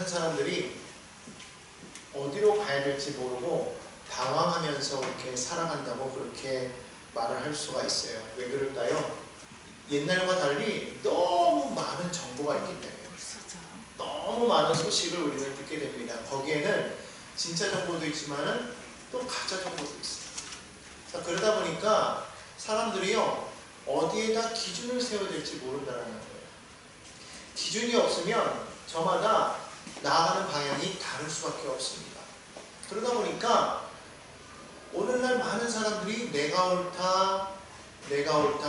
많은 사람들이 어디로 가야 될지 모르고 당황하면서 이렇게 살아간다고 그렇게 말을 할 수가 있어요. 왜 그럴까요? 옛날과 달리 너무 많은 정보가 있기 때문에 너무 많은 소식을 우리는 듣게 됩니다. 거기에는 진짜 정보도 있지만은 또 가짜 정보도 있어요. 자, 그러다 보니까 사람들이요 어디에다 기준을 세워야 될지 모른다는 거예요. 기준이 없으면 저마다 나아가는 방향이 다를 수밖에 없습니다. 그러다 보니까 오늘날 많은 사람들이 내가 옳다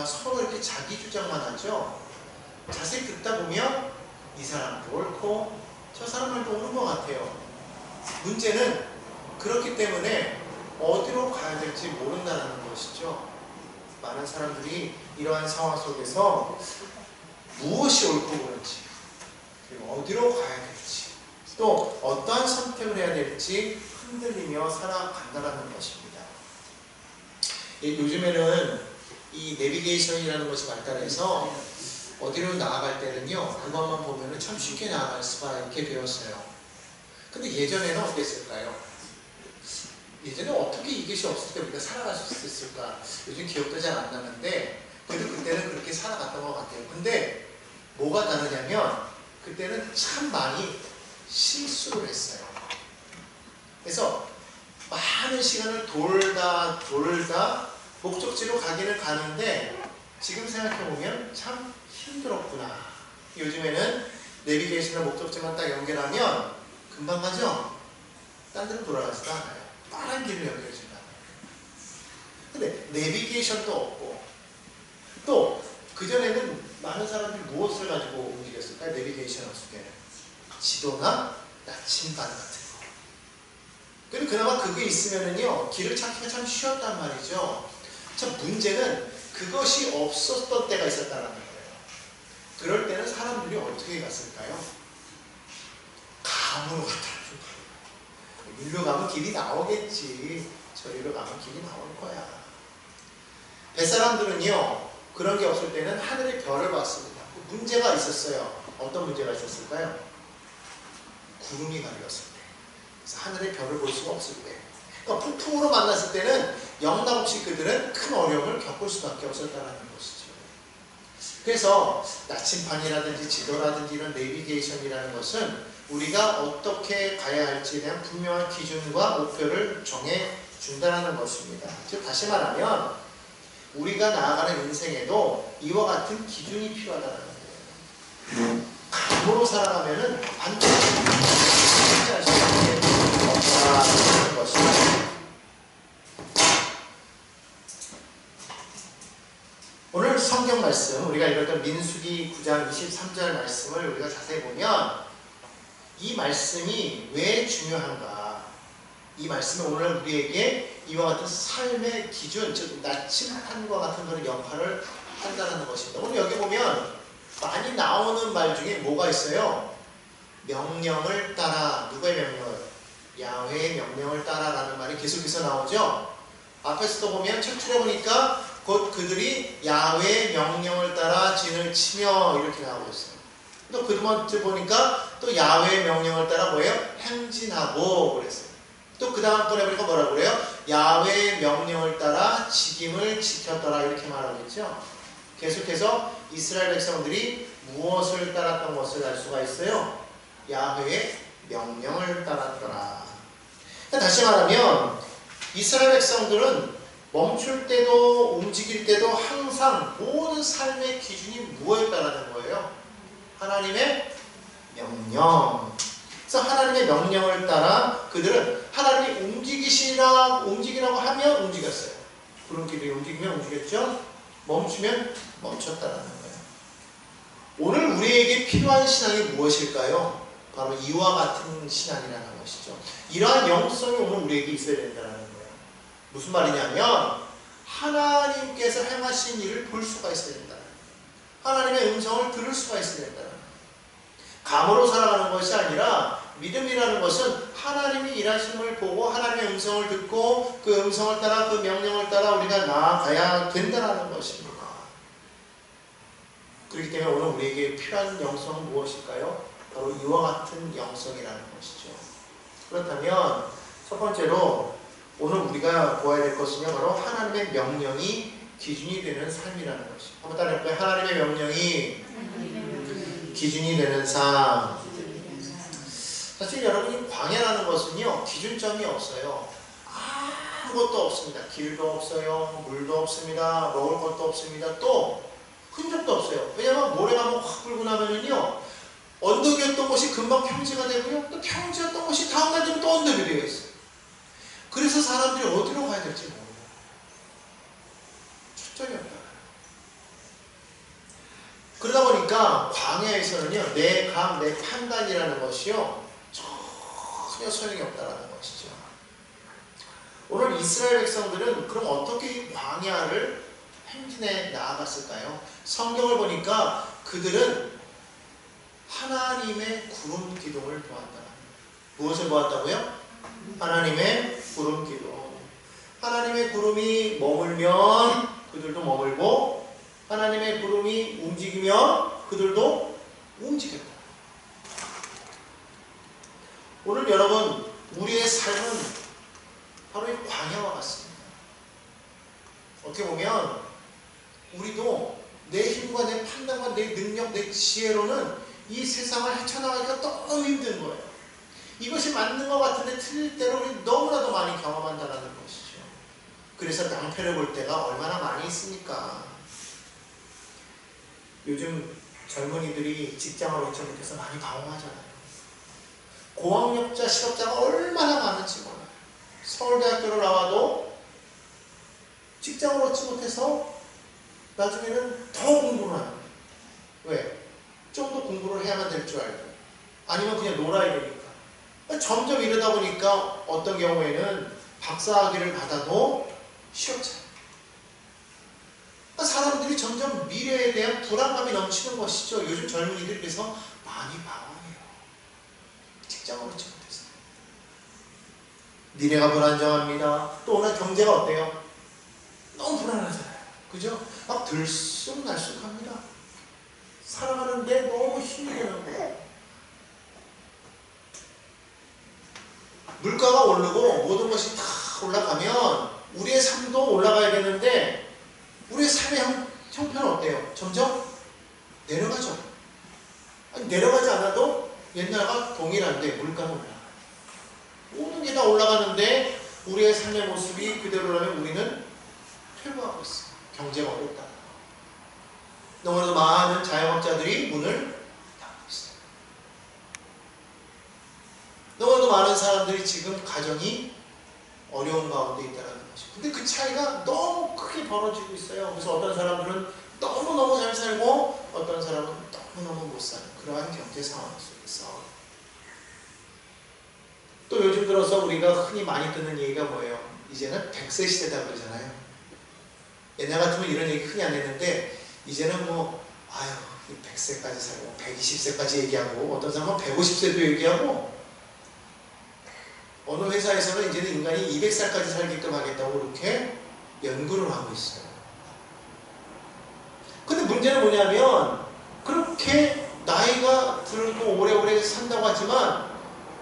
서로 이렇게 자기 주장만 하죠. 자세히 듣다 보면 이 사람도 옳고 저 사람들도 옳은 것 같아요. 문제는 그렇기 때문에 어디로 가야 될지 모른다는 것이죠. 많은 사람들이 이러한 상황 속에서 무엇이 옳고 그런지, 그리고 어디로 가야 될지, 또 어떠한 선택을 해야 될지 흔들리며 살아간다는 것입니다. 요즘에는 이 내비게이션이라는 것이 발달해서 어디로 나아갈 때는요 그것만 보면 참 쉽게 나아갈 수가 있게 되었어요. 근데 예전에는 어땠을까요? 예전에 어떻게 이것이 없을 때 우리가 살아갈 수 있었을까? 요즘 기억도 잘 안 나는데 그래도 그때는 그렇게 살아갔던 것 같아요. 근데 뭐가 다르냐면 그때는 참 많이 실수를 했어요. 그래서 많은 시간을 돌다 목적지로 가기는 가는데 지금 생각해보면 참 힘들었구나. 요즘에는 내비게이션과 목적지만 딱 연결하면 금방 가죠? 딴 데로 돌아가지도 않아요. 빠른 길을 연결해준다. 근데 내비게이션도 없고 또 그전에는 많은 사람들이 무엇을 가지고 움직였을까요? 내비게이션 없을 때는 지도나 나침반 같은 거. 그리고 그나마 그게 있으면은요 길을 찾기가 참 쉬웠단 말이죠. 참 문제는 그것이 없었던 때가 있었다는 거예요. 그럴 때는 사람들이 어떻게 갔을까요? 감으로 갔다는 거예요. 일로 가면 길이 나오겠지. 저리로 가면 길이 나올 거야. 뱃사람들은요 그런 게 없을 때는 하늘의 별을 봤습니다. 문제가 있었어요. 어떤 문제가 있었을까요? 구름이 가렸을 때. 그래서 하늘의 별을 볼 수가 없을 때. 그러니까 폭풍으로 만났을 때는 영락없이 그들은 큰 어려움을 겪을 수밖에 없었다는 것이죠. 그래서 나침반이라든지 지도라든지 이런 내비게이션이라는 것은 우리가 어떻게 가야 할지에 대한 분명한 기준과 목표를 정해준다는 것입니다. 즉 다시 말하면 우리가 나아가는 인생에도 이와 같은 기준이 필요하다는 거예요. 감으로 살아가면은 반드시 실패할 수 있게 없다는 것입니다. 오늘 성경 말씀, 우리가 읽었던 민수기 9장 23절 말씀을 우리가 자세히 보면 이 말씀이 왜 중요한가? 이 말씀은 오늘 우리에게 이와 같은 삶의 기준, 즉 나침반과 같은 그런 역할을 한다는 것입니다. 오늘 여기 보면 많이 나오는 말 중에 뭐가 있어요? 명령을 따라. 누구의 명령을? 야훼의 명령을 따라라는 말이 계속해서 나오죠. 앞에서도 보면 첫 줄에 보니까 곧 그들이 야훼의 명령을 따라 진을 치며 이렇게 나오고 있어요. 또 그 번째 보니까 또 야훼의 명령을 따라 뭐예요? 행진하고 그랬어요. 또 그 다음 번에 보니까 뭐라고 그래요? 야훼의 명령을 따라 직임을 지켰더라 이렇게 말하고 있죠. 계속해서 이스라엘 백성들이 무엇을 따랐던 것을 알 수가 있어요? 야훼의 명령을 따랐더라. 다시 말하면 이스라엘 백성들은 멈출 때도 움직일 때도 항상 모든 삶의 기준이 무엇이었다는 거예요? 하나님의 명령. 그래서 하나님의 명령을 따라 그들은 하나님이 움직이라고 하면 움직였어요. 구름길이 움직이면 움직였죠. 멈추면 멈췄다라는 거예요. 오늘 우리에게 필요한 신앙이 무엇일까요? 바로 이와 같은 신앙이라는 것이죠. 이러한 영성이 오늘 우리에게 있어야 된다는 거예요. 무슨 말이냐면 하나님께서 행하신 일을 볼 수가 있어야 된다. 하나님의 음성을 들을 수가 있어야 된다. 감으로 살아가는 것이 아니라 믿음이라는 것은 하나님이 일하심을 보고 하나님의 음성을 듣고 그 음성을 따라 그 명령을 따라 우리가 나아가야 된다는 것입니다. 그렇기 때문에 오늘 우리에게 필요한 영성은 무엇일까요? 바로 이와 같은 영성이라는 것이죠. 그렇다면 첫 번째로 오늘 우리가 보아야 될 것은요, 바로 하나님의 명령이 기준이 되는 삶이라는 것이죠. 한번 따라해볼까요? 하나님의 명령이 기준이 되는 삶. 사실 여러분이 광야라는 것은요, 기준점이 없어요. 아무것도 없습니다. 길도 없어요. 물도 없습니다. 먹을 것도 없습니다. 또 흔적도 없어요. 왜냐하면 모래가 한번 확 불고 나면은요, 언덕이었던 곳이 금방 평지가 되고요, 또 평지였던 곳이 다음날 되면 또 언덕이 되어 있어요. 그래서 사람들이 어디로 가야 될지 모르고 초점이 없다. 그러다 보니까 광야에서는요, 내 감, 내 판단이라는 것이요, 전혀 소용이 없다라는 것이죠. 오늘 이스라엘 백성들은 그럼 어떻게 광야를 행진해 나아갔을까요? 성경을 보니까 그들은 하나님의 구름 기둥을 보았다. 무엇을 보았다고요? 하나님의 구름 기둥. 하나님의 구름이 머물면 그들도 머물고, 하나님의 구름이 움직이면 그들도 움직였다. 오늘 여러분, 우리의 삶은 바로 이 광야와 같습니다. 어떻게 보면 우리도 내 힘과 내 판단과 내 능력, 내 지혜로는 이 세상을 헤쳐나가기가 너무 힘든 거예요. 이것이 맞는 것 같은데 틀릴 때로 우리 너무나도 많이 경험한다는 것이죠. 그래서 낭패를 볼 때가 얼마나 많이 있습니까? 요즘 젊은이들이 직장을 얻지 못해서 많이 방황하잖아요. 고학력자, 실업자가 얼마나 많은지 몰라요. 서울대학교를 나와도 직장을 얻지 못해서 나중에는 더 공부를 하는 거예요. 왜? 좀 더 공부를 해야만 될 줄 알고, 아니면 그냥 놀아야 되니까. 점점 이러다 보니까 어떤 경우에는 박사학위를 받아도 실업자. 사람들이 점점 미래에 대한 불안감이 넘치는 것이죠. 요즘 젊은이들이 그래서 많이 방황해요. 직장을 얻지 못해서. 미래가 불안정합니다. 또 오늘 경제가 어때요? 너무 불안하잖아요. 그죠? 막 들쑥날쑥합니다. 살아가는데 너무 힘이 드는 거예요. 물가가 오르고 모든 것이 다 올라가면 우리의 삶도 올라가야 되는데, 우리의 삶의 형편은 어때요? 점점 내려가죠. 아니, 내려가지 않아도 옛날과 동일한데 물가는 올라가요. 모든 게 다 올라가는데 우리의 삶의 모습이 그대로라면 우리는 퇴보하고 있어요. 경제가 어렵다. 너무나도 많은 자영업자들이 문을 닫고 있어요. 너무나도 많은 사람들이 지금 가정이 어려운 가운데 있다는 것이죠. 근데 그 차이가 너무 크게 벌어지고 있어요. 그래서 어떤 사람들은 너무너무 잘 살고, 어떤 사람은 너무너무 못 사는 그러한 경제 상황 속에서. 또 요즘 들어서 우리가 흔히 많이 듣는 얘기가 뭐예요? 이제는 100세 시대다 그러잖아요. 옛날 같으면 이런 얘기 흔히 안 했는데, 이제는 뭐, 100세까지 살고, 120세까지 얘기하고, 어떤 사람은 150세도 얘기하고, 어느 회사에서는 이제는 인간이 200살까지 살게끔 하겠다고 그렇게 연구를 하고 있어요. 근데 문제는 뭐냐면, 그렇게 나이가 들고 오래오래 산다고 하지만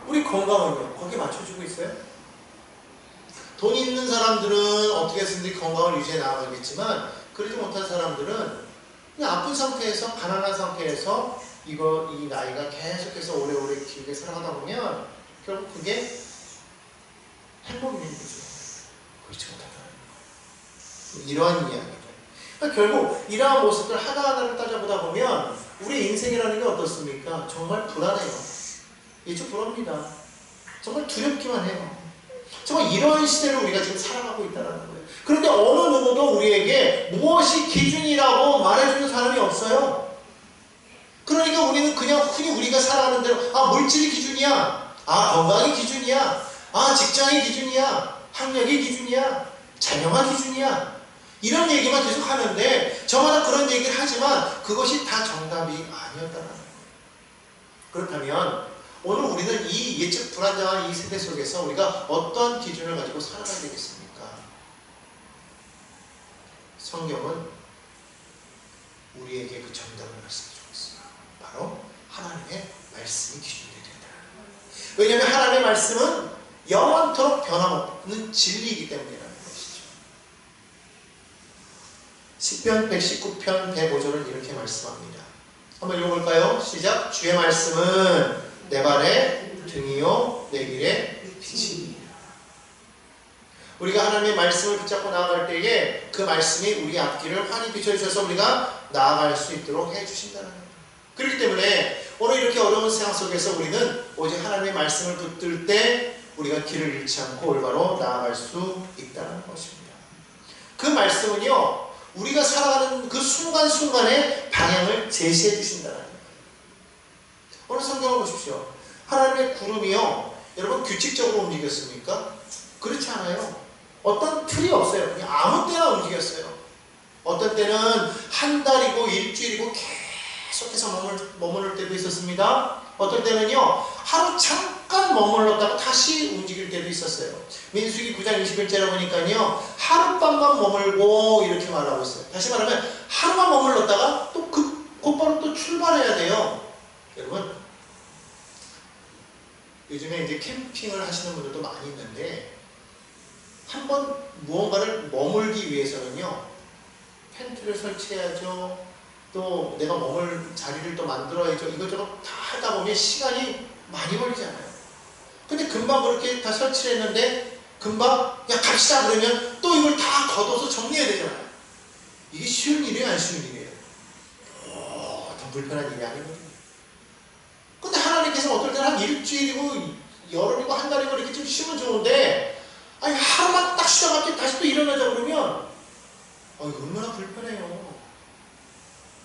우리 건강은요, 거기에 맞춰주고 있어요? 돈 있는 사람들은 어떻게 해서든지 건강을 유지해 나가겠지만, 그러지 못한 사람들은 그냥 아픈 상태에서, 가난한 상태에서 이 나이가 계속해서 오래오래 길게 살아가다 보면 결국 그게 행복이 있는 거죠. 그렇지 못하다는 거. 이러한 이야기죠. 그러니까 결국 이러한 모습들 하나하나를 따져보다 보면 우리 인생이라는 게 어떻습니까? 정말 불안해요. 이쪽 불안합니다. 정말 두렵기만 해요. 정말 이러한 시대를 우리가 지금 살아가고 있다는 거예요. 그런데 어느 누구도 우리에게 무엇이 기준이라고 말해주는 사람이 없어요. 그러니까 우리는 그냥 흔히 우리가 살아가는 대로, 물질이 기준이야, 건강이 기준이야, 직장이 기준이야, 학력이 기준이야, 자녀가 기준이야, 이런 얘기만 계속 하는데, 저마다 그런 얘기를 하지만 그것이 다 정답이 아니었다는 거예요. 그렇다면 오늘 우리는 이 예측 불안정한 이 세대 속에서 우리가 어떤 기준을 가지고 살아가야 되겠습니까? 성경은 우리에게 그 정답을 말씀해주고 있습니다. 바로 하나님의 말씀이 기준이 된다. 왜냐하면 하나님의 말씀은 영원토록 변함없는 진리이기 때문이라는 것이죠. 시편 119편 105절은 이렇게 말씀합니다. 한번 읽어볼까요? 시작. 주의 말씀은 내 발의 등이요 내 길의 빛이니라. 우리가 하나님의 말씀을 붙잡고 나아갈 때에 그 말씀이 우리 앞길을 환히 비춰주셔서 우리가 나아갈 수 있도록 해주신다는 거예요. 그렇기 때문에 오늘 이렇게 어려운 세상 속에서 우리는 오직 하나님의 말씀을 붙들 때 우리가 길을 잃지 않고 올바로 나아갈 수 있다는 것입니다. 그 말씀은요, 우리가 살아가는 그 순간순간에 방향을 제시해 주신다는 거예요. 오늘 성경을 보십시오. 하나님의 구름이요, 여러분 규칙적으로 움직였습니까? 그렇지 않아요. 어떤 틀이 없어요. 그냥 아무 때나 움직였어요. 어떤 때는 한 달이고 일주일이고 계속해서 머무를 때도 있었습니다. 어떤 때는요, 하루 잠깐 머물렀다가 다시 움직일 때도 있었어요. 민수기 9장 21절에 보니까요, 하룻밤만 머물고 이렇게 말하고 있어요. 다시 말하면 하루만 머물렀다가 또 곧바로 또 출발해야 돼요. 여러분, 요즘에 이제 캠핑을 하시는 분들도 많이 있는데, 한번 무언가를 머물기 위해서는요, 텐트를 설치해야죠. 또 내가 머물 자리를 또 만들어야죠. 이것저것 다 하다 보면 시간이 많이 걸리잖아요. 근데 금방 그렇게 다 설치를 했는데 금방 야 갑시다 그러면 또 이걸 다 걷어서 정리해야 되잖아요. 이게 쉬운 일이에요, 안 쉬운 일이에요? 더 불편한 일이 아니거든요. 근데 하나님께서 어떨 때는 한 일주일이고 여름이고 한 달이고 이렇게 좀 쉬면 좋은데, 아니 하루만 딱 쉬다가 다시 또 일어나자 그러면 이거 얼마나 불편해요.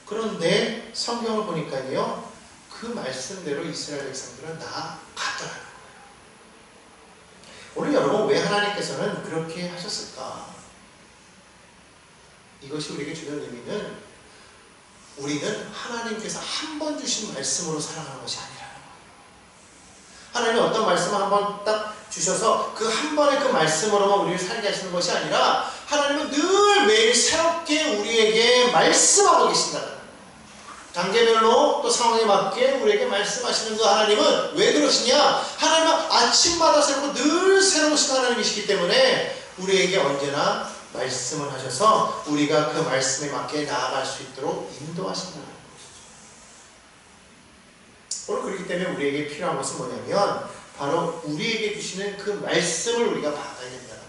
그런데 성경을 보니까요, 그 말씀대로 이스라엘 백성들은 나아갔더라고요. 오늘 여러분, 왜 하나님께서는 그렇게 하셨을까? 이것이 우리에게 주는 의미는, 우리는 하나님께서 한 번 주신 말씀으로 살아가는 것이 아니라는 거예요. 하나님이 어떤 말씀을 한 번 딱 주셔서 그 한 번의 그 말씀으로만 우리를 살게 하시는 것이 아니라, 하나님은 늘 매일 새롭게 우리에게 말씀하고 계신다는 거예요. 단계별로 또 상황에 맞게 우리에게 말씀하시는 그 하나님은 왜 그러시냐? 하나님은 아침마다 새롭고 늘 새로우신 하나님이시기 때문에 우리에게 언제나 말씀을 하셔서 우리가 그 말씀에 맞게 나아갈 수 있도록 인도하신다는 것이죠. 오늘 그렇기 때문에 우리에게 필요한 것은 뭐냐면, 바로 우리에게 주시는 그 말씀을 우리가 받아야 된다는 거예요.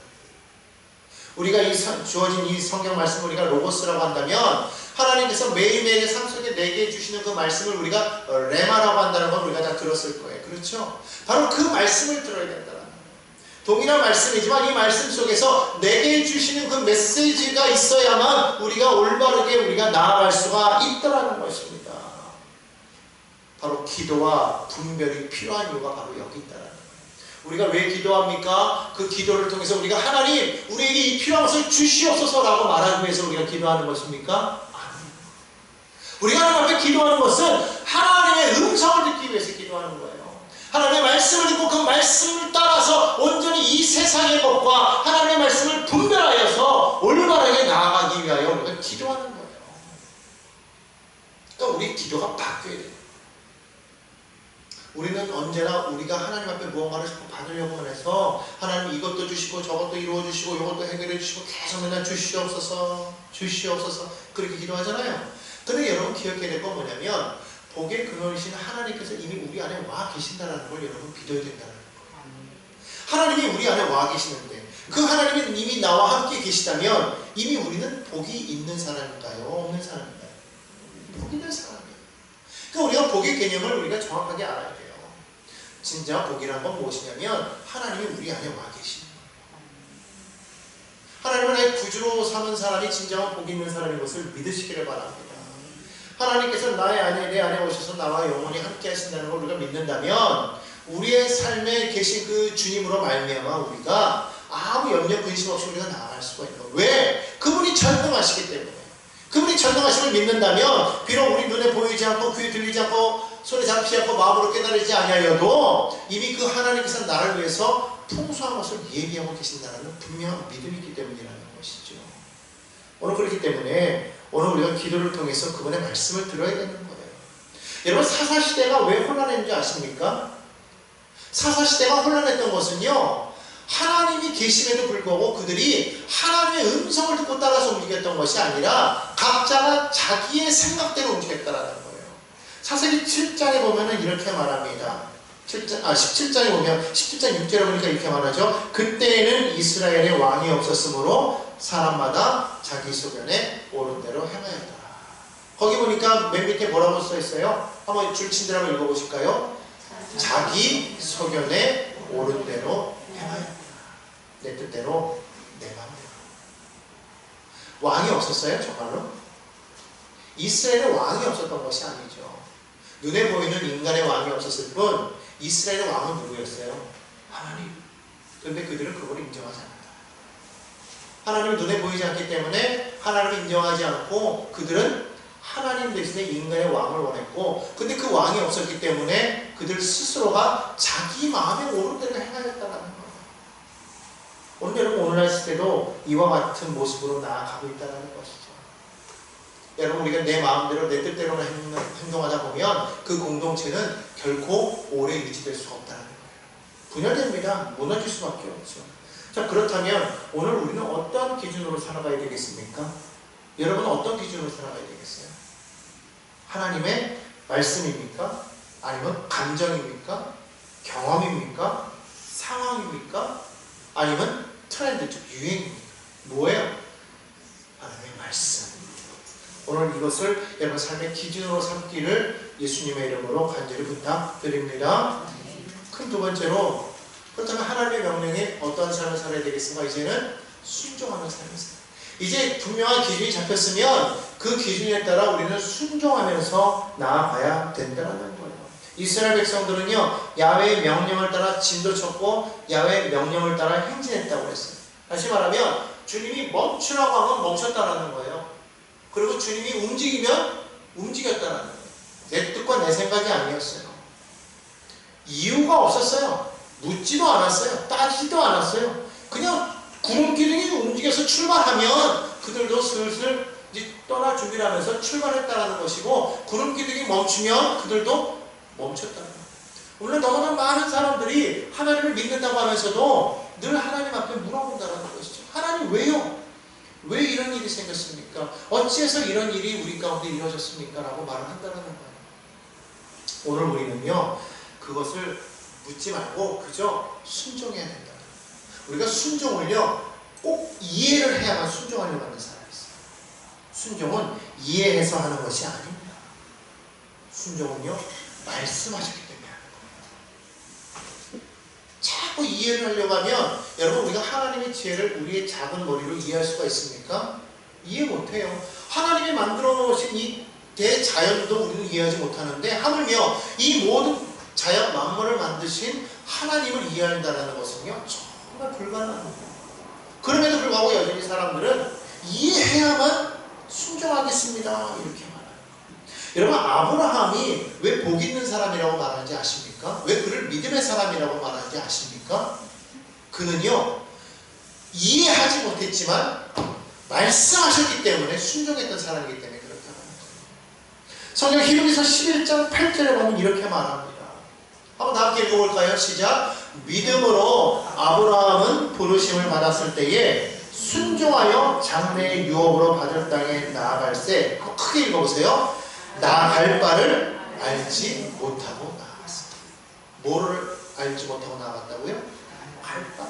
우리가 주어진 이 성경 말씀을 우리가 로고스라고 한다면, 하나님께서 매일매일의 삶 속에 내게 주시는 그 말씀을 우리가 레마라고 한다는 건 우리가 다 들었을 거예요. 그렇죠? 바로 그 말씀을 들어야 된다는 거예요. 동일한 말씀이지만 이 말씀 속에서 내게 주시는 그 메시지가 있어야만 우리가 올바르게 우리가 나아갈 수가 있다는 것입니다. 바로 기도와 분별이 필요한 이유가 바로 여기 있다는 거예요. 우리가 왜 기도합니까? 그 기도를 통해서 우리가 하나님, 우리에게 이 필요한 것을 주시옵소서라고 말하기 위해서 우리가 기도하는 것입니까? 우리가 하나님 앞에 기도하는 것은 하나님의 음성을 듣기 위해서 기도하는 거예요. 하나님의 말씀을 듣고 그 말씀을 따라서 온전히 이 세상의 것과 하나님의 말씀을 분별하여서 올바르게 나아가기 위하여 우리가 기도하는 거예요. 그러니까 우리 기도가 바뀌어야 돼요. 우리는 언제나 우리가 하나님 앞에 무언가를 자꾸 받으려고 해서 하나님 이것도 주시고 저것도 이루어 주시고 이것도 해결해 주시고 계속 맨날 주시옵소서 주시옵소서 그렇게 기도하잖아요. 근데 여러분 기억해야 될 건 뭐냐면, 복의 근원이신 하나님께서 이미 우리 안에 와 계신다는 걸 여러분 믿어야 된다는 거예요. 하나님이 우리 안에 와 계시는데 그 하나님이 이미 나와 함께 계시다면 이미 우리는 복이 있는 사람인가요? 없는 사람인가요? 복이 있는 사람이에요. 그러니까 우리가 복의 개념을 우리가 정확하게 알아야 돼요. 진짜 복이란 건 무엇이냐면, 하나님이 우리 안에 와 계시는 거예요. 하나님은 나의 구주로 삼은 사람이 진정한 복이 있는 사람인 것을 믿으시기를 바랍니다. 하나님께서 나의 안에, 내 안에 오셔서 나와 영원히 함께 하신다는 걸 우리가 믿는다면, 우리의 삶에 계신 그 주님으로 말미암아 우리가 아무 염려 근심 없이 우리가 나아갈 수가 있는 거예요. 왜? 그분이 전능하시기 때문에. 그분이 전능하심을 믿는다면 비록 우리 눈에 보이지 않고 귀에 들리지 않고 손에 잡히지 않고 마음으로 깨달으지 아니하여도 이미 그 하나님께서 나를 위해서 풍성한 것을 예비하고 계신다는 분명한 믿음이 있기 때문이라는 것이죠. 오늘 그렇기 때문에 오늘 우리가 기도를 통해서 그분의 말씀을 들어야 되는 거예요. 여러분 사사시대가 왜 혼란했는지 아십니까? 사사시대가 혼란했던 것은요, 하나님이 계심에도 불구하고 그들이 하나님의 음성을 듣고 따라서 움직였던 것이 아니라 각자가 자기의 생각대로 움직였다라는 거예요. 사사기 7장에 보면은 이렇게 말합니다. 17장에 보면 17장 6절에 보니까 이렇게 말하죠. 그때에는 이스라엘에 왕이 없었으므로 사람마다 자기 소견에 옳은 대로 행하였다. 거기 보니까 맨 밑에 뭐라고 써 있어요? 한번 줄친들 한번 읽어보실까요? 자기 소견에 옳은 대로 행하였다. 내 뜻대로 내 마음대로. 왕이 없었어요? 정말로? 이스라엘에 왕이 없었던 것이 아니죠. 눈에 보이는 인간의 왕이 없었을 뿐 이스라엘의 왕은 누구였어요? 하나님. 그런데 그들은 그걸 인정하지 않았다. 하나님은 눈에 보이지 않기 때문에 하나님을 인정하지 않고 그들은 하나님 대신에 인간의 왕을 원했고, 근데 그 왕이 없었기 때문에 그들 스스로가 자기 마음에 옳은 대로 행하였다는 거예요. 오늘 여러분 오늘날 시대도 이와 같은 모습으로 나아가고 있다는 것이죠. 여러분 우리가 내 마음대로 내 뜻대로만 행동하다 보면 그 공동체는 결코 오래 유지될 수가 없다는 거예요. 분열됩니다. 무너질 수밖에 없죠. 자, 그렇다면 오늘 우리는 어떤 기준으로 살아가야 되겠습니까? 여러분은 어떤 기준으로 살아가야 되겠어요? 하나님의 말씀입니까? 아니면 감정입니까? 경험입니까? 상황입니까? 아니면 트렌드, 즉 유행입니까? 뭐예요? 하나님의 말씀. 오늘 이것을 여러분 삶의 기준으로 삼기를 예수님의 이름으로 간절히 부탁드립니다. 큰 두 번째로, 그렇다면 하나님의 명령에 어떠한 삶을 살아야 되겠습니까? 이제는 순종하는 삶을 살아야. 이제 분명한 기준이 잡혔으면 그 기준에 따라 우리는 순종하면서 나아가야 된다는 거예요. 이스라엘 백성들은요, 야훼의 명령을 따라 진도 쳤고 야훼의 명령을 따라 행진했다고 했어요. 다시 말하면 주님이 멈추라고 하면 멈췄다라는 거예요. 그리고 주님이 움직이면 움직였다라는 거예요. 내 뜻과 내 생각이 아니었어요. 이유가 없었어요. 묻지도 않았어요. 따지지도 않았어요. 그냥 구름 기둥이 움직여서 출발하면 그들도 슬슬 이제 떠날 준비를 하면서 출발했다는 것이고, 구름 기둥이 멈추면 그들도 멈췄다는 거예요. 오늘 너무나 많은 사람들이 하나님을 믿는다고 하면서도 늘 하나님 앞에 물어본다는 것이죠. 하나님 왜요? 왜 이런 일이 생겼습니까? 어찌해서 이런 일이 우리 가운데 이루어졌습니까? 라고 말을 한다는 거예요. 오늘 우리는요, 그것을 묻지 말고 그저 순종해야 된다. 우리가 순종을요, 꼭 이해를 해야만 순종하려고 하는 사람이 있어요. 순종은 이해해서 하는 것이 아닙니다. 순종은요, 말씀하셨기 때문에 하는 거예요. 자꾸 이해를 하려고 하면 여러분 우리가 하나님의 지혜를 우리의 작은 머리로 이해할 수가 있습니까? 이해 못해요. 하나님이 만들어 놓으신 이 대자연도 우리는 이해하지 못하는데 하물며 이 모든 자연 만물을 만드신 하나님을 이해한다는 것은요, 정말 불가능한 거예요. 그럼에도 불구하고 여전히 사람들은 이해해야만 순종하겠습니다 이렇게 말해요. 여러분 아브라함이 왜 복 있는 사람이라고 말하는지 아십니까? 왜 그를 믿음의 사람이라고 말하는지 아십니까? 그는요, 이해하지 못했지만 말씀하셨기 때문에 순종했던 사람이기 때문에 그렇다는 거예요. 성경 히브리서 11장 8절에 보면 이렇게 말합니다. 한번 다 함께 읽어볼까요? 시작. 믿음으로 아브라함은 부르심을 받았을 때에 순종하여 장래의 유업으로 받을 땅에 나아갈새. 크게 읽어보세요. 나아갈 바를 알지 못하고 나아갔습니다. 뭐를 알지 못하고 나아갔다고요? 갈 바.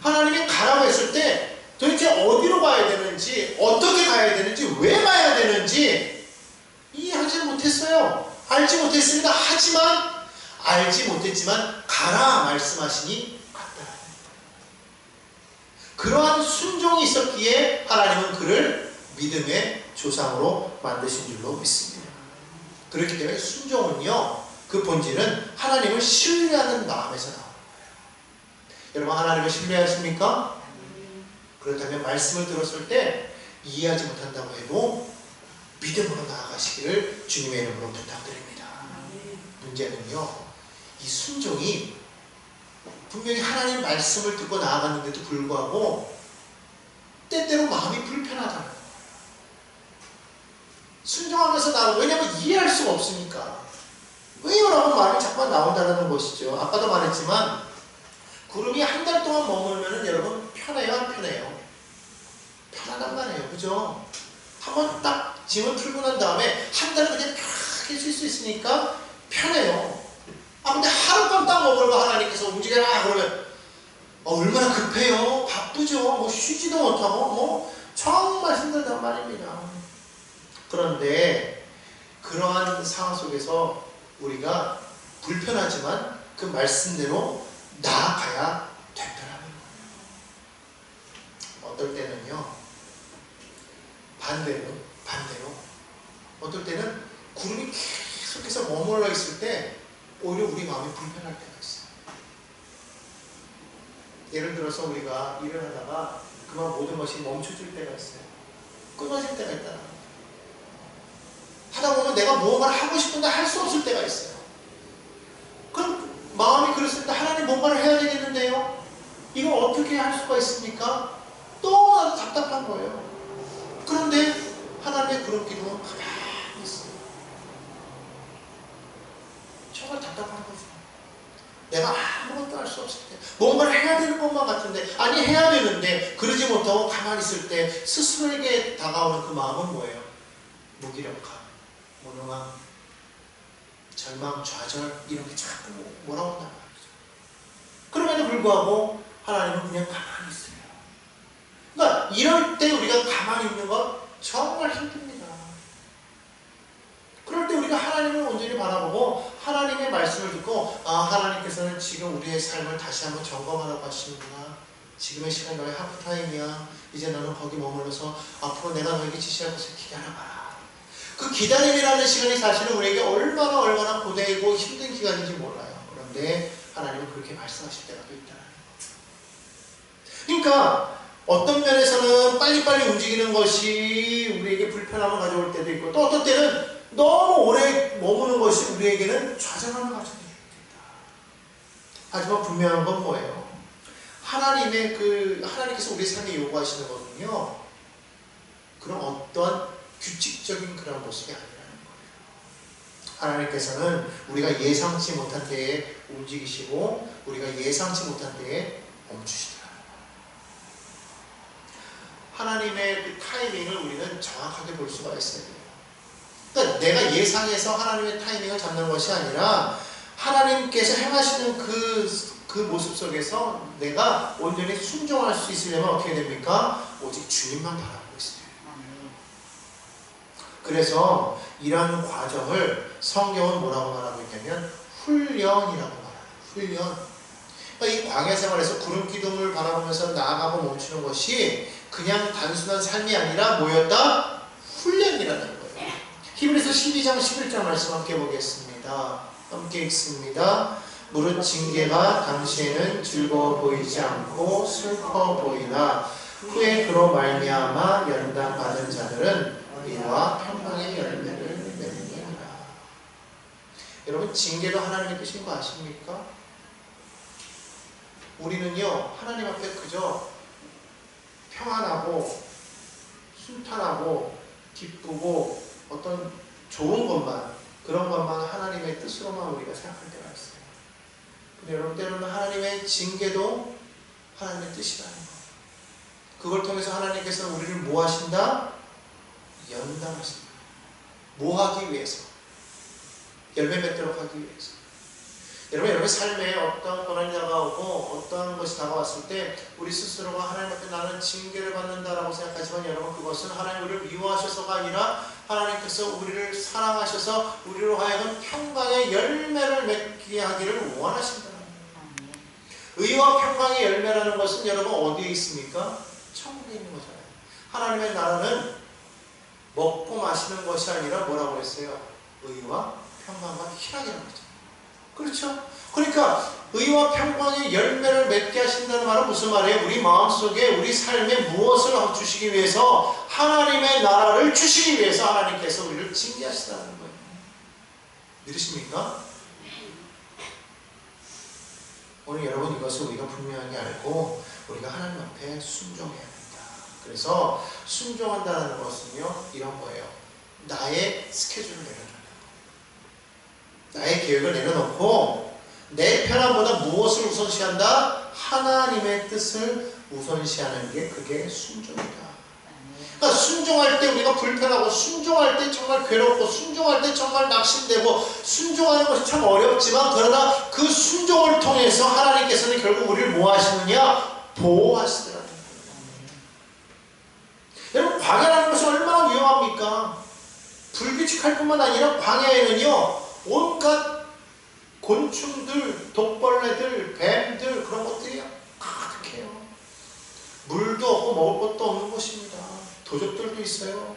하나님이 가라고 했을 때 도대체 어디로 가야 되는지, 어떻게 가야 되는지, 왜 가야 되는지 이해하지 못했어요. 알지 못했습니다. 하지만 알지 못했지만 가라 말씀하시니 갔다. 그러한 순종이 있었기에 하나님은 그를 믿음의 조상으로 만드신 줄로 믿습니다. 그렇기 때문에 순종은요, 그 본질은 하나님을 신뢰하는 마음에서 나옵니다. 여러분 하나님을 신뢰하십니까? 그렇다면 말씀을 들었을 때 이해하지 못한다고 해도 믿음으로 나아가시기를 주님의 이름으로 부탁드립니다. 문제는요, 이 순종이 분명히 하나님 말씀을 듣고 나아갔는데도 불구하고 때때로 마음이 불편하다는 거예요. 순종하면서 나오고, 왜냐하면 이해할 수가 없으니까. 왜요라고 말이 자꾸 나온다는 것이죠. 아까도 말했지만 구름이 한 달 동안 머물면은 여러분 편해요, 안 편해요? 편안한 말이에요, 그죠? 한번 딱 짐을 풀고 난 다음에 한 달은 그냥 편하게 쉴 수 있으니까 편해요. 아 근데 하룻밤 딱 머물고 하나님께서 움직여라 그러면 얼마나 급해요, 바쁘죠, 뭐 쉬지도 못하고 뭐 정말 힘들단 말입니다. 그런데 그러한 상황 속에서 우리가 불편하지만 그 말씀대로 나아가야 된다는 거예요. 어떨 때는요, 반대로 어떨 때는 구름이 계속해서 머물러 있을 때 오히려 우리 마음이 불편할 때가 있어요. 예를 들어서 우리가 일을 하다가 그만 모든 것이 멈춰질 때가 있어요. 끊어질 때가 있다. 하다 보면 내가 무언가를 하고 싶은데 할 수 없을 때가 있어요. 그럼 마음이 그랬을 때 하나님 뭔가를 해야 되겠는데요? 이걸 어떻게 할 수가 있습니까? 너무나도 답답한 거예요. 그런데 하나님의 그런 기도는 가만히 있어요. 정말 답답한 거죠. 내가 아무것도 할 수 없을 때 뭔가를 해야 되는 것만 같은데, 아니 해야 되는데 그러지 못하고 가만히 있을 때 스스로에게 다가오는 그 마음은 뭐예요? 무기력함, 무능함, 절망, 좌절, 이런 게 자꾸 몰아온단 말이죠. 그럼에도 불구하고 하나님은 그냥 가만히 있어요. 그러니까 이럴 때 우리가 가만히 있는 건 정말 힘듭니다. 그럴 때 우리가 하나님을 온전히 바라보고 하나님의 말씀을 듣고, 아 하나님께서는 지금 우리의 삶을 다시 한번 점검하라고 하시는구나. 지금의 시간 너의 하프타임이야. 이제 너는 거기 머물러서 앞으로 내가 너에게 지시할 것을 기다려봐라. 그 기다림이라는 시간이 사실은 우리에게 얼마나 고되고 힘든 기간인지 몰라요. 그런데 하나님은 그렇게 말씀하실 때가 또 있다는 거예요. 그러니까 어떤 면에서는 빨리빨리 움직이는 것이 우리에게 불편함을 가져올 때도 있고, 또 어떤 때는 너무 오래 머무는 것이 우리에게는 좌절감을 가져올 때도 있다. 하지만 분명한 건 뭐예요? 하나님께서 우리 삶에 요구하시는 거는요, 그런 어떤 규칙적인 그런 모습이 아니라는 거예요. 하나님께서는 우리가 예상치 못한 때에 움직이시고 우리가 예상치 못한 때에 멈추시더라고요. 하나님의 그 타이밍을 우리는 정확하게 볼 수가 있어야 돼요. 그러니까 내가 예상해서 하나님의 타이밍을 잡는 것이 아니라 하나님께서 행하시는 그 모습 속에서 내가 온전히 순종할 수 있으려면 어떻게 됩니까? 오직 주님만 바라보고 있어요. 그래서 이러한 과정을 성경은 뭐라고 말하고 있냐면 훈련이라고 말해요. 훈련. 그러니까 이 광야 생활에서 구름 기둥을 바라보면서 나아가고 멈추는 것이 그냥 단순한 삶이 아니라 뭐였다? 훈련이라는 거예요. 히브리서 12장 11절 말씀 함께 보겠습니다. 함께 읽습니다. 무릇 징계가 당시에는 즐거워 보이지 않고 슬퍼 보이나 후에 그로 말미암아 연단 받은 자들은 의와 평강의 열매를 맺느니라. 여러분, 징계도 하나님의 뜻인 거 아십니까? 우리는요, 하나님 앞에 그저 평안하고 순탄하고 기쁘고 어떤 좋은 것만, 그런 것만 하나님의 뜻으로만 우리가 생각할 때가 있어요. 근데 여러분, 때로는 하나님의 징계도 하나님의 뜻이라는 거. 그걸 통해서 하나님께서는 우리를 뭐 하신다? 연단하신다. 뭐 하기 위해서? 열매 맺도록 하기 위해서. 여러분의 삶에 어떤 고난이 다가오고 어떤 것이 다가왔을 때 우리 스스로가 하나님 앞에 나는 징계를 받는다라고 생각하지만, 여러분 그것은 하나님 우리를 미워하셔서가 아니라 하나님께서 우리를 사랑하셔서 우리로 하여금 평강의 열매를 맺게 하기를 원하신다는 거예요. 의와 평강의 열매라는 것은 여러분 어디에 있습니까? 천국에 있는 거잖아요. 하나님의 나라는 먹고 마시는 것이 아니라 뭐라고 했어요? 의와 평강과 희락이라는 거죠. 그렇죠? 그러니까 의와 평강의 열매를 맺게 하신다는 말은 무슨 말이에요? 우리 마음속에 우리 삶에 무엇을 주시기 위해서? 하나님의 나라를 주시기 위해서 하나님께서 우리를 징계하시다는 거예요. 믿으십니까? 오늘 여러분 이것을 우리가 분명하게 알고 우리가 하나님 앞에 순종해야 된다. 그래서 순종한다는 것은요, 이런 거예요. 나의 스케줄을 내려놔. 나의 계획을 내려놓고 내 편함보다 무엇을 우선시한다? 하나님의 뜻을 우선시하는 게 그게 순종이다. 그러니까 순종할 때 우리가 불편하고, 순종할 때 정말 괴롭고, 순종할 때 정말 낙심되고, 순종하는 것이 참 어렵지만, 그러나 그 순종을 통해서 하나님께서는 결국 우리를 뭐 하시느냐? 보호하시더라고요. 여러분, 광야라는 것이 얼마나 위험합니까? 불규칙할 뿐만 아니라 광야에는요, 온갖 곤충들, 독벌레들, 뱀들, 그런 것들이 가득해요. 물도 없고 먹을 것도 없는 곳입니다. 도적들도 있어요.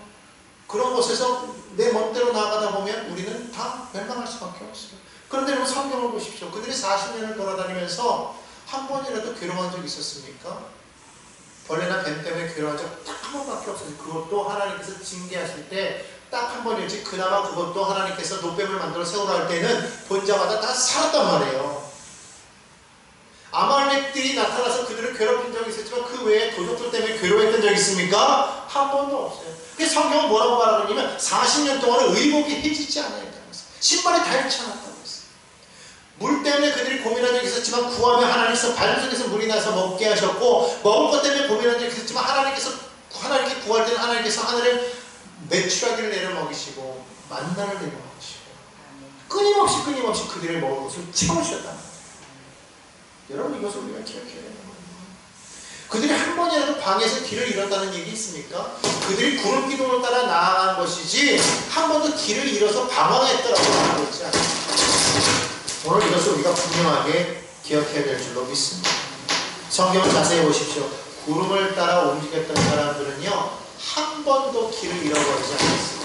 그런 곳에서 내 멋대로 나아가다 보면 우리는 다 멸망할 수밖에 없어요. 그런데 여러분, 성경을 보십시오. 그들이 40년을 돌아다니면서 한 번이라도 괴로운 적 있었습니까? 벌레나 뱀 때문에 괴로운 적 딱 한 번밖에 없었어요. 그것도 하나님께서 징계하실 때 딱 한 번이었지. 그나마 그것도 하나님께서 노뱀을 만들어 세우라 할 때는 본자마다 다 살았단 말이에요. 아말렉들이 나타나서 그들을 괴롭힌 적이 있었지만 그 외에 도적들 때문에 괴로워했던 적이 있습니까? 한 번도 없어요. 그래서 성경은 뭐라고 말하고 있냐면 40년 동안은 의복이 해지지 않아야 된다고 했어요. 신발이 닳지 않았다고 했어요. 물 때문에 그들이 고민한 적이 있었지만 구하면 하나님께서 반석에서 물이 나서 먹게 하셨고, 먹을 것 때문에 고민한 적이 있었지만 하나님께 구할 때는 하나님께서 하늘에 메추라기를 내려 먹이시고 만나를 내려 먹이시고 끊임없이 그들의 먹을 것을 채워주셨단 말이에요. 여러분, 이것을 우리가 기억해야 되는 거예요. 그들이 한 번이라도 광야에서 길을 잃었다는 얘기 있습니까? 그들이 구름 기둥을 따라 나아간 것이지 한 번도 길을 잃어서 방황했더라고 하는 거지 않아요. 오늘 이것을 우리가 분명하게 기억해야 될 줄로 믿습니다. 성경을 자세히 보십시오. 구름을 따라 움직였던 사람들은요, 한 번도 길을 잃어버리지 않았습니다.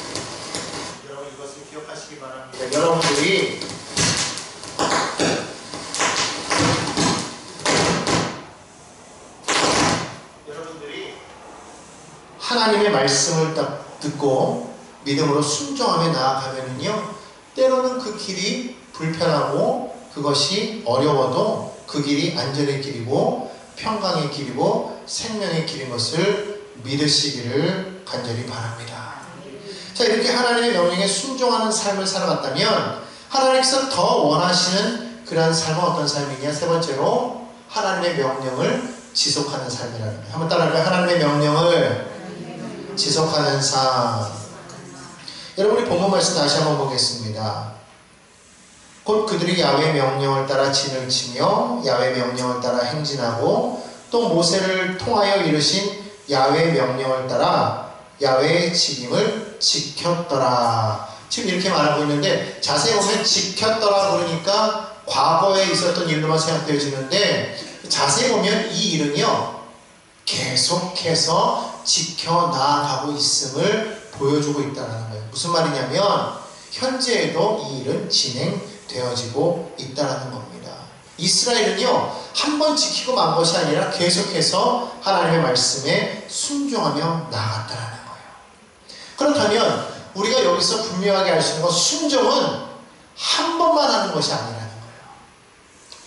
여러분, 이것을 기억하시기 바랍니다. 여러분들이 하나님의 말씀을 딱 듣고 믿음으로 순종하며 나아가면은요, 때로는 그 길이 불편하고 그것이 어려워도 그 길이 안전의 길이고 평강의 길이고 생명의 길인 것을 믿으시기를 간절히 바랍니다. 자, 이렇게 하나님의 명령에 순종하는 삶을 살아갔다면 하나님께서 더 원하시는 그러한 삶은 어떤 삶이냐? 세 번째로 하나님의 명령을 지속하는 삶이라는 거예요. 한번 따라할까요? 하나님의 명령을 지속하는 삶. 여러분이 본문 말씀 다시 한번 보겠습니다. 곧 그들이 야훼의 명령을 따라 진을 치며 야훼의 명령을 따라 행진하고 또 모세를 통하여 이르신 야훼의 명령을 따라 야훼의 지김을 지켰더라. 지금 이렇게 말하고 있는데 자세히 보면 지켰더라 그러니까 과거에 있었던 일로만 생각되어지는데 자세히 보면 이 일은요, 계속해서 지켜나가고 있음을 보여주고 있다는 거예요. 무슨 말이냐면 현재에도 이 일은 진행되어지고 있다는 겁니다. 이스라엘은요, 한 번 지키고 만 것이 아니라 계속해서 하나님의 말씀에 순종하며 나아갔다는 거예요. 그렇다면 우리가 여기서 분명하게 알 수 있는 건 순종은 한 번만 하는 것이 아니라는 거예요.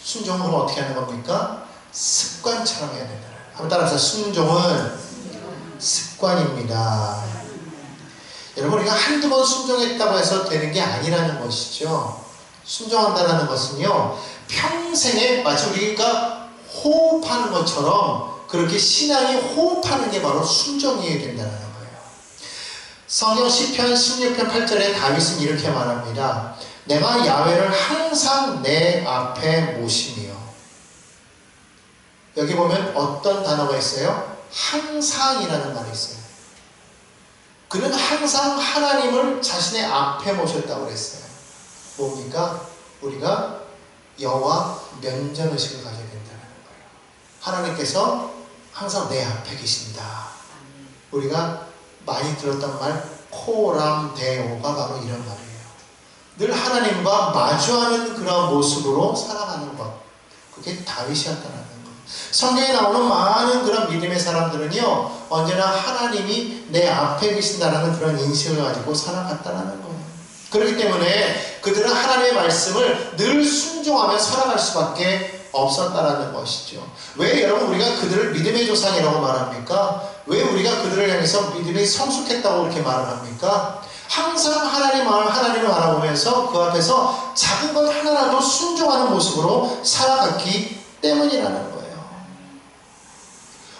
순종은 그럼 어떻게 하는 겁니까? 습관처럼 해야 된다는 거예요. 한번 따라서 순종은 습관입니다. 여러분, 우리가 한두 번 순종했다고 해서 되는 게 아니라는 것이죠. 순종한다는 것은요, 평생에 마치 우리가 호흡하는 것처럼 그렇게 신앙이 호흡하는 게 바로 순종이어야 된다는 거예요. 성경 시편 16편 8절에 다윗은 이렇게 말합니다. 내가 야훼를 항상 내 앞에 모시며. 여기 보면 어떤 단어가 있어요? 항상이라는 말이 있어요. 그는 항상 하나님을 자신의 앞에 모셨다고 그랬어요. 뭡니까? 우리가 여호와 면전의식을 가져야 된다는 거예요. 하나님께서 항상 내 앞에 계신다. 우리가 많이 들었던 말 코람데오가 바로 이런 말이에요. 늘 하나님과 마주하는 그런 모습으로 살아가는 것. 그게 다윗이었다는 거예요. 성경에 나오는 많은 그런 믿음의 사람들은요, 언제나 하나님이 내 앞에 계신다는 그런 인식을 가지고 살아갔다는 거예요. 그렇기 때문에 그들은 하나님의 말씀을 늘 순종하며 살아갈 수밖에 없었다는 것이죠. 왜 여러분 우리가 그들을 믿음의 조상이라고 말합니까? 왜 우리가 그들을 향해서 믿음이 성숙했다고 그렇게 말을 합니까? 항상 하나님을 바라보면서 그 앞에서 작은 것 하나라도 순종하는 모습으로 살아갔기 때문이라는 거예요.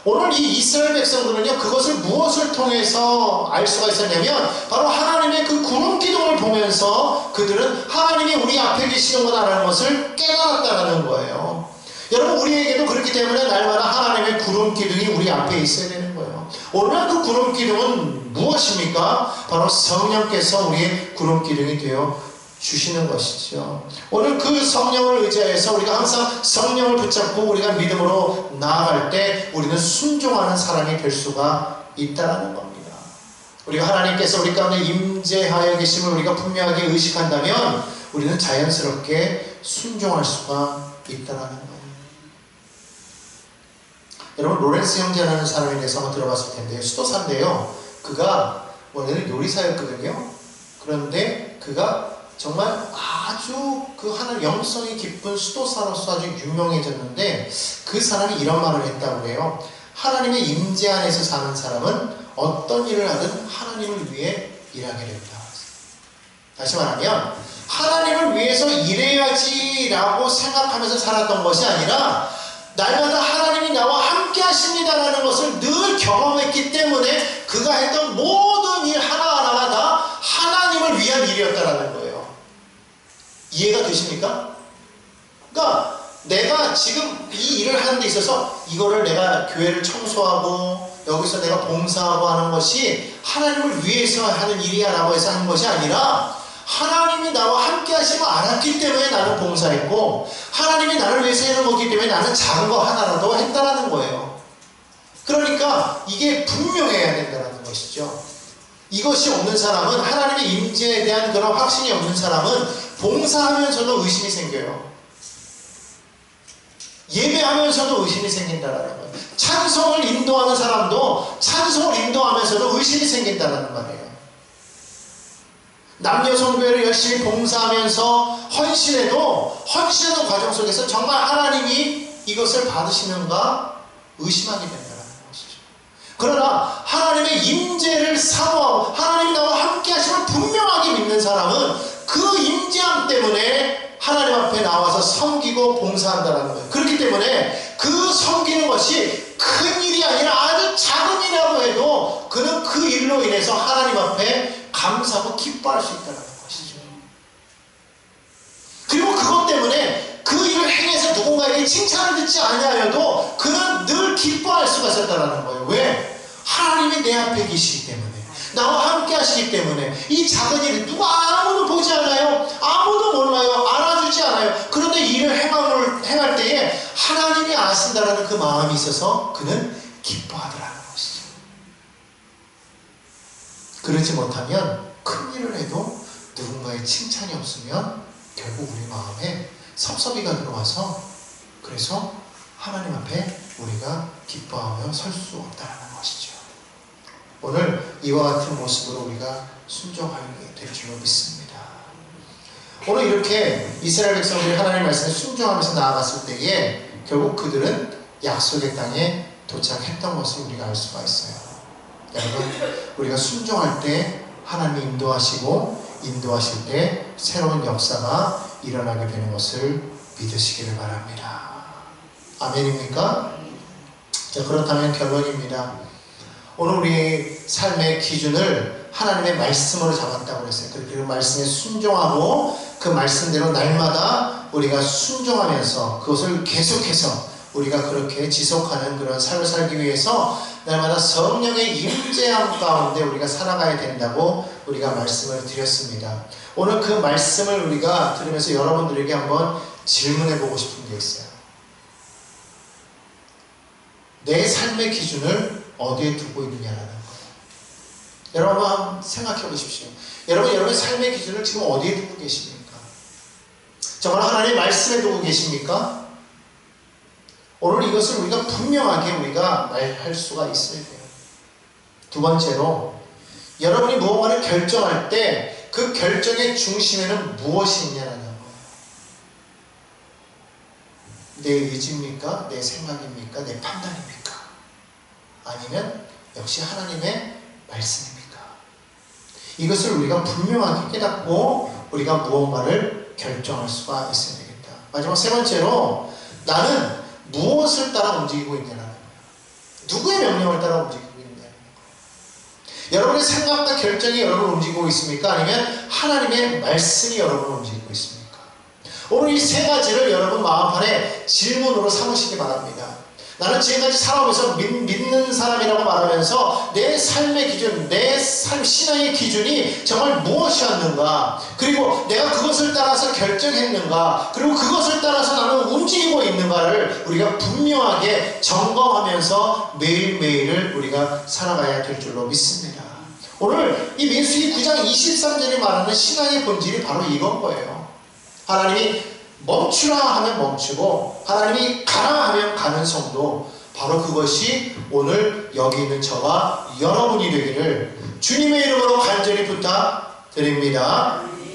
오늘 이 이스라엘 백성들은요, 그것을 무엇을 통해서 알 수가 있었냐면 바로 하나님의 그 구름 기둥을 보면서 그들은 하나님이 우리 앞에 계시는구나라는 것을 깨달았다는 거예요. 여러분, 우리에게도 그렇기 때문에 날마다 하나님의 구름 기둥이 우리 앞에 있어야 되는 거예요. 오늘 그 구름 기둥은 무엇입니까? 바로 성령께서 우리의 구름 기둥이 되어 주시는 것이죠. 오늘 그 성령을 의지해서 우리가 항상 성령을 붙잡고 우리가 믿음으로 나아갈 때 우리는 순종하는 사람이 될 수가 있다는 겁니다. 우리가 하나님께서 우리 가운데 임재하여 계심을 우리가 분명하게 의식한다면 우리는 자연스럽게 순종할 수가 있다는 거예요. 여러분, 로렌스 형제라는 사람에 대해서 한번 들어봤을 텐데요. 수도사인데요. 그가 원래는 요리사였거든요. 그런데 그가 정말 아주 그 하나님 영성이 깊은 수도사로서 아주 유명해졌는데 그 사람이 이런 말을 했다고 해요. 하나님의 임재 안에서 사는 사람은 어떤 일을 하든 하나님을 위해 일하게 된다. 다시 말하면 하나님을 위해서 일해야지라고 생각하면서 살았던 것이 아니라 날마다 하나님이 나와 함께 하십니다라는 것을 늘 경험했기 때문에 그가 했던 모든 일 하나하나가 다 하나님을 위한 일이었다라는 거예요. 이해가 되십니까? 그러니까 내가 지금 이 일을 하는 데 있어서 이거를 내가 교회를 청소하고 여기서 내가 봉사하고 하는 것이 하나님을 위해서 하는 일이야 라고 해서 하는 것이 아니라 하나님이 나와 함께 하심을 알았기 때문에 나는 봉사했고 하나님이 나를 위해서 하는 거기 때문에 나는 작은 거 하나라도 했다라는 거예요. 그러니까 이게 분명해야 된다는 것이죠. 이것이 없는 사람은, 하나님의 임재에 대한 그런 확신이 없는 사람은 봉사하면서도 의심이 생겨요. 예배하면서도 의심이 생긴다는 거예요. 찬송을 인도하는 사람도 찬송을 인도하면서도 의심이 생긴다는 말이에요. 남녀 성교회를 열심히 봉사하면서 헌신해도 과정 속에서 정말 하나님이 이것을 받으시는가 의심하게 된다는 것이죠. 그러나 하나님의 임재를 사모하고 하나님이 나와 함께 하심을 분명하게 믿는 사람은 그 임재함 때문에 하나님 앞에 나와서 섬기고 봉사한다는 거예요. 그렇기 때문에 그 섬기는 것이 큰 일이 아니라 아주 작은 일이라고 해도 그는 그 일로 인해서 하나님 앞에 감사하고 기뻐할 수 있다는 것이죠. 그리고 그것 때문에 그 일을 행해서 누군가에게 칭찬을 듣지 아니하여도 그는 늘 기뻐할 수가 있었다는 거예요. 왜? 하나님이 내 앞에 계시기 때문에, 나와 함께 하시기 때문에. 이 작은 일 누가 아무도 보지 않아요. 아무도 몰라요. 알아주지 않아요. 그런데 이 일을 행할 때에 하나님이 아신다라는 그 마음이 있어서 그는 기뻐하더라는 것이죠. 그러지 못하면 큰 일을 해도 누군가의 칭찬이 없으면 결국 우리 마음에 섭섭이가 들어와서 그래서 하나님 앞에 우리가 기뻐하며 설 수 없다는 것이죠. 오늘 이와 같은 모습으로 우리가 순종하게 될 줄로 믿습니다. 오늘 이렇게 이스라엘 백성들이 하나님의 말씀에 순종하면서 나아갔을 때에 결국 그들은 약속의 땅에 도착했던 것을 우리가 알 수가 있어요. 여러분, 우리가 순종할 때 하나님이 인도하실 때 새로운 역사가 일어나게 되는 것을 믿으시기를 바랍니다. 아멘입니까? 자, 그렇다면 결론입니다. 오늘 우리의 삶의 기준을 하나님의 말씀으로 잡았다고 했어요. 그 말씀에 순종하고 그 말씀대로 날마다 우리가 순종하면서 그것을 계속해서 우리가 그렇게 지속하는 그런 삶을 살기 위해서 날마다 성령의 임재함 가운데 우리가 살아가야 된다고 우리가 말씀을 드렸습니다. 오늘 그 말씀을 우리가 들으면서 여러분들에게 한번 질문해 보고 싶은 게 있어요. 내 삶의 기준을 어디에 두고 있느냐라는 거예요. 여러분 한번 생각해 보십시오. 여러분의 삶의 기준을 지금 어디에 두고 계십니까? 정말 하나님의 말씀에 두고 계십니까? 오늘 이것을 우리가 분명하게 우리가 말할 수가 있어야 돼요. 두 번째로, 여러분이 무언가를 결정할 때 그 결정의 중심에는 무엇이 있냐라는 거예요. 내 의지입니까? 내 생각입니까? 내 판단입니까? 아니면 역시 하나님의 말씀입니까? 이것을 우리가 분명하게 깨닫고 우리가 무언가를 결정할 수가 있어야 되겠다. 마지막 세 번째로 나는 무엇을 따라 움직이고 있냐는 거예요. 누구의 명령을 따라 움직이고 있느냐는 거예요. 여러분의 생각과 결정이 여러분을 움직이고 있습니까? 아니면 하나님의 말씀이 여러분을 움직이고 있습니까? 오늘 이 세 가지를 여러분 마음판에 질문으로 삼으시기 바랍니다. 나는 지금까지 살아오면서 믿는 사람이라고 말하면서 내 삶의 기준, 내 삶 신앙의 기준이 정말 무엇이었는가, 그리고 내가 그것을 따라서 결정했는가, 그리고 그것을 따라서 나는 움직이고 있는가를 우리가 분명하게 점검하면서 매일매일을 우리가 살아가야 될 줄로 믿습니다. 오늘 이 민수기 9장 23절이 말하는 신앙의 본질이 바로 이건 거예요. 하나님이 멈추라 하면 멈추고 하나님이 가라 하면 가는 성도, 바로 그것이 오늘 여기 있는 저와 여러분이 되기를 주님의 이름으로 간절히 부탁드립니다.